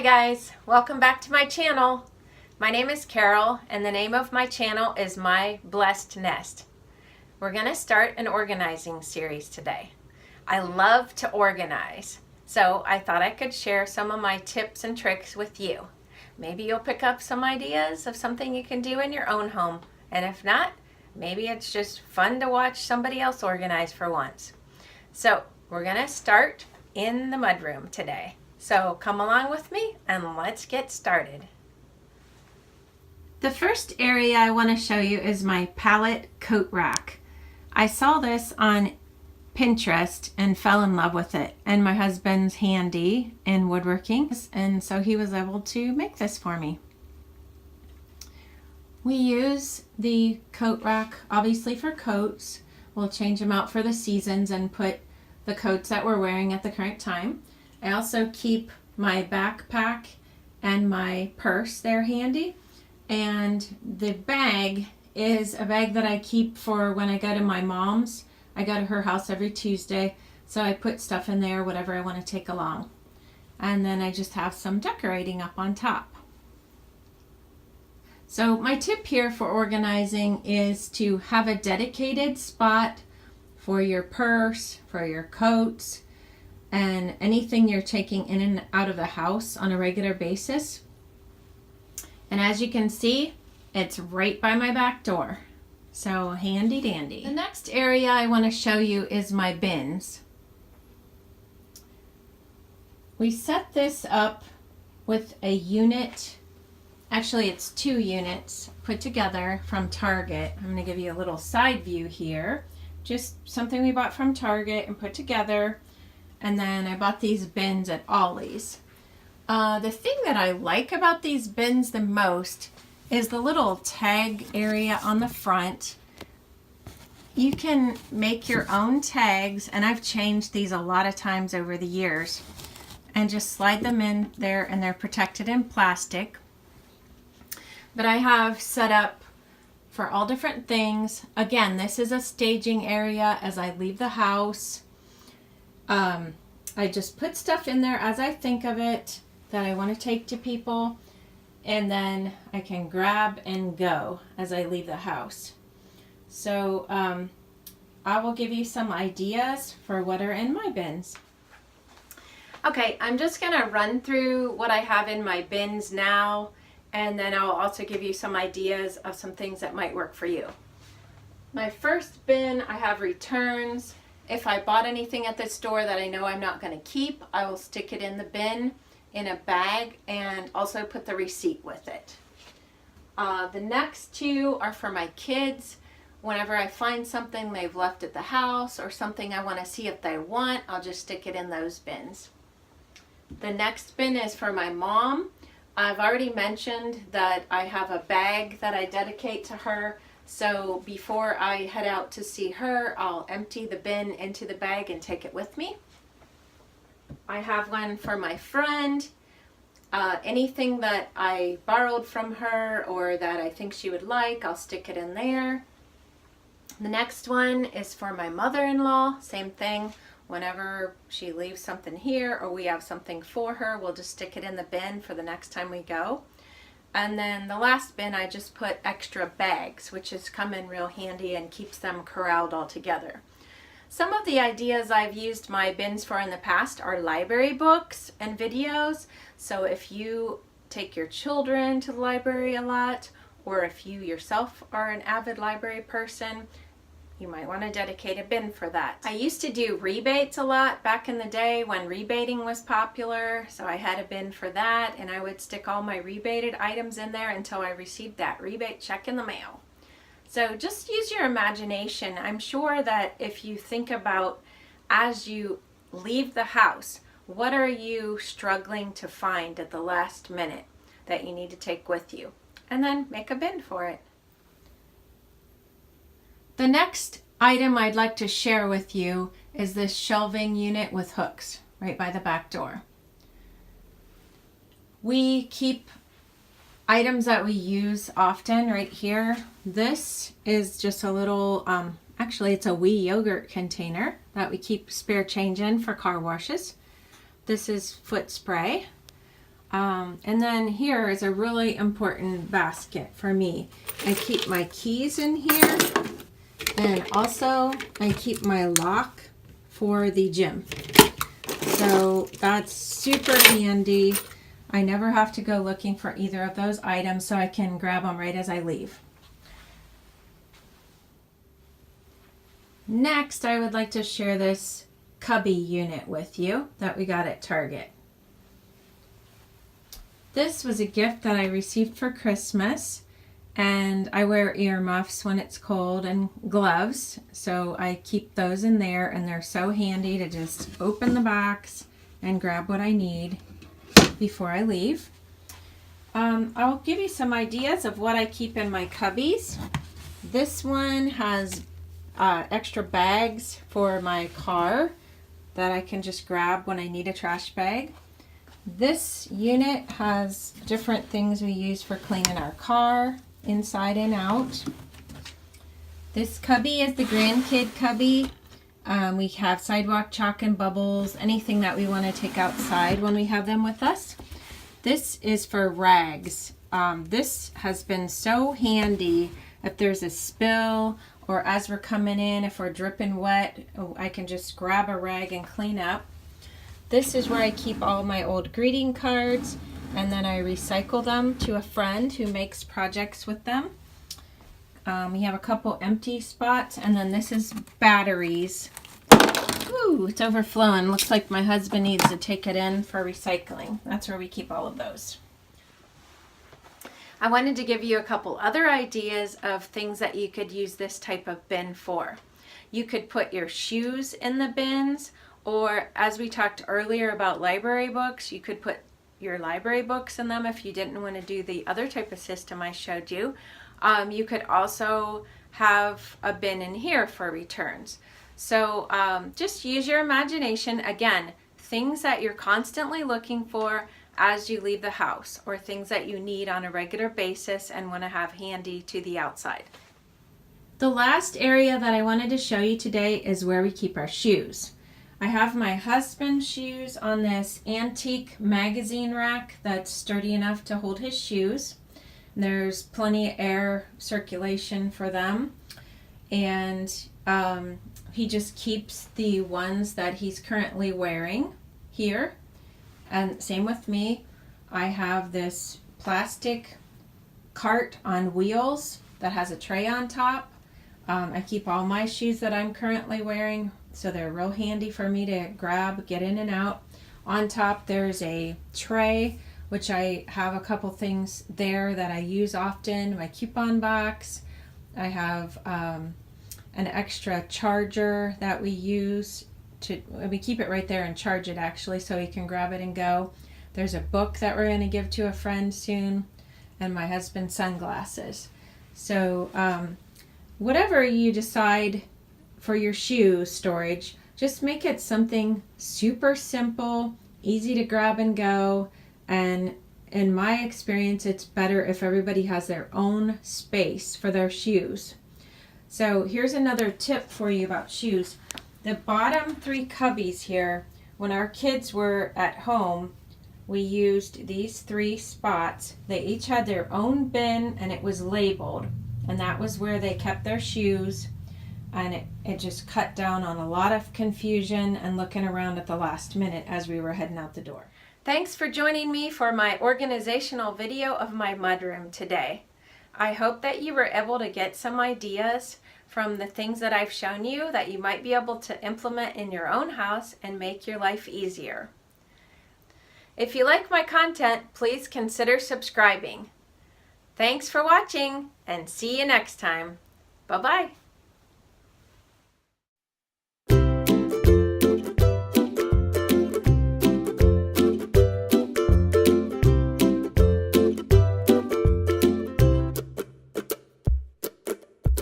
Hi guys, welcome back to my channel. My name is Carol and the name of my channel is My Blessed Nest. We're going to start an organizing series today. I love to organize, so I thought I could share some of my tips and tricks with you. Maybe you'll pick up some ideas of something you can do in your own home, and if not, maybe it's just fun to watch somebody else organize for once. So we're going to start in the mudroom today. So come along with me and let's get started. The first area I want to show you is my pallet coat rack. I saw this on Pinterest and fell in love with it, and my husband's handy in woodworking, and so he was able to make this for me. We use the coat rack obviously for coats. We'll change them out for the seasons and put the coats that we're wearing at the current time. I also keep my backpack and my purse there handy, and the bag is a bag that I keep for when I go to my mom's. I go to her house every Tuesday, so I put stuff in there, whatever I want to take along, and then I just have some decorating up on top. So my tip here for organizing is to have a dedicated spot for your purse, for your coats, and anything you're taking in and out of the house on a regular basis. And as you can see, it's right by my back door. So handy dandy. The next area I want to show you is my bins. We set this up with a unit, actually it's 2 units put together from Target. I'm going to give you a little side view here. Just something we bought from Target and put together. And then I bought these bins at Ollie's. The thing that I like about these bins the most is the little tag area on the front. You can make your own tags, and I've changed these a lot of times over the years, and just slide them in there, and they're protected in plastic. But I have set up for all different things. Again, this is a staging area as I leave the house. I just put stuff in there as I think of it that I want to take to people, and then I can grab and go as I leave the house. So I will give you some ideas for what are in my bins. Okay, I'm just going to run through what I have in my bins now, and then I'll also give you some ideas of some things that might work for you. My first bin, I have returns. If I bought anything at the store that I know I'm not going to keep, I will stick it in the bin in a bag and also put the receipt with it. The next 2 are for my kids. Whenever I find something they've left at the house or something I want to see if they want, I'll just stick it in those bins. The next bin is for my mom. I've already mentioned that I have a bag that I dedicate to her. So before I head out to see her, I'll empty the bin into the bag and take it with me. I have one for my friend. Anything that I borrowed from her or that I think she would like, I'll stick it in there. The next one is for my mother-in-law. Same thing. Whenever she leaves something here or we have something for her, we'll just stick it in the bin for the next time we go. And then the last bin, I just put extra bags, which has come in real handy and keeps them corralled all together. Some of the ideas I've used my bins for in the past are library books and videos. So if you take your children to the library a lot, or if you yourself are an avid library person, you might want to dedicate a bin for that. I used to do rebates a lot back in the day when rebating was popular, so I had a bin for that, and I would stick all my rebated items in there until I received that rebate check in the mail. So just use your imagination. I'm sure that if you think about as you leave the house, what are you struggling to find at the last minute that you need to take with you? And then make a bin for it. The next item I'd like to share with you is this shelving unit with hooks right by the back door. We keep items that we use often right here. This is just a little, actually it's a wee yogurt container that we keep spare change in for car washes. This is foot spray. And then here is a really important basket for me. I keep my keys in here, and also I keep my lock for the gym. So that's super handy. I never have to go looking for either of those items, so I can grab them right as I leave. Next, I would like to share this cubby unit with you that we got at Target. This was a gift that I received for Christmas, and I wear earmuffs when it's cold and gloves, so I keep those in there, and they're so handy to just open the box and grab what I need before I leave. I'll give you some ideas of what I keep in my cubbies. This one has extra bags for my car that I can just grab when I need a trash bag. This unit has different things we use for cleaning our car, inside and out. This cubby is the grandkid cubby. We have sidewalk chalk and bubbles, anything that we want to take outside when we have them with us. This is for rags. This has been so handy if there's a spill or as we're coming in, if we're dripping wet, I can just grab a rag and clean up. This is where I keep all my old greeting cards, and then I recycle them to a friend who makes projects with them. We have a couple empty spots, and then this is batteries. Ooh, it's overflowing. Looks like my husband needs to take it in for recycling. That's where we keep all of those. I wanted to give you a couple other ideas of things that you could use this type of bin for. You could put your shoes in the bins, or as we talked earlier about library books, you could put your library books in them if you didn't want to do the other type of system I showed you. You could also have a bin in here for returns. So just use your imagination. Again, things that you're constantly looking for as you leave the house, or things that you need on a regular basis and want to have handy to the outside. The last area that I wanted to show you today is where we keep our shoes. I have my husband's shoes on this antique magazine rack that's sturdy enough to hold his shoes. There's plenty of air circulation for them, and he just keeps the ones that he's currently wearing here. And same with me. I have this plastic cart on wheels that has a tray on top. I keep all my shoes that I'm currently wearing, so they're real handy for me to grab, get in and out. On top there's a tray, which I have a couple things there that I use often. My coupon box. I have an extra charger that we use. We keep it right there and charge it actually, so you can grab it and go. There's a book that we're going to give to a friend soon, and my husband's sunglasses. So whatever you decide for your shoe storage, just make it something super simple, easy to grab and go. And in my experience, it's better if everybody has their own space for their shoes. So here's another tip for you about shoes. The bottom 3 cubbies here, when our kids were at home, we used these 3 spots. They each had their own bin, and it was labeled, and that was where they kept their shoes, and it just cut down on a lot of confusion and looking around at the last minute as we were heading out the door. Thanks for joining me for my organizational video of my mudroom today. I hope that you were able to get some ideas from the things that I've shown you that you might be able to implement in your own house and make your life easier. If you like my content, please consider subscribing. Thanks for watching, and see you next time. Bye-bye.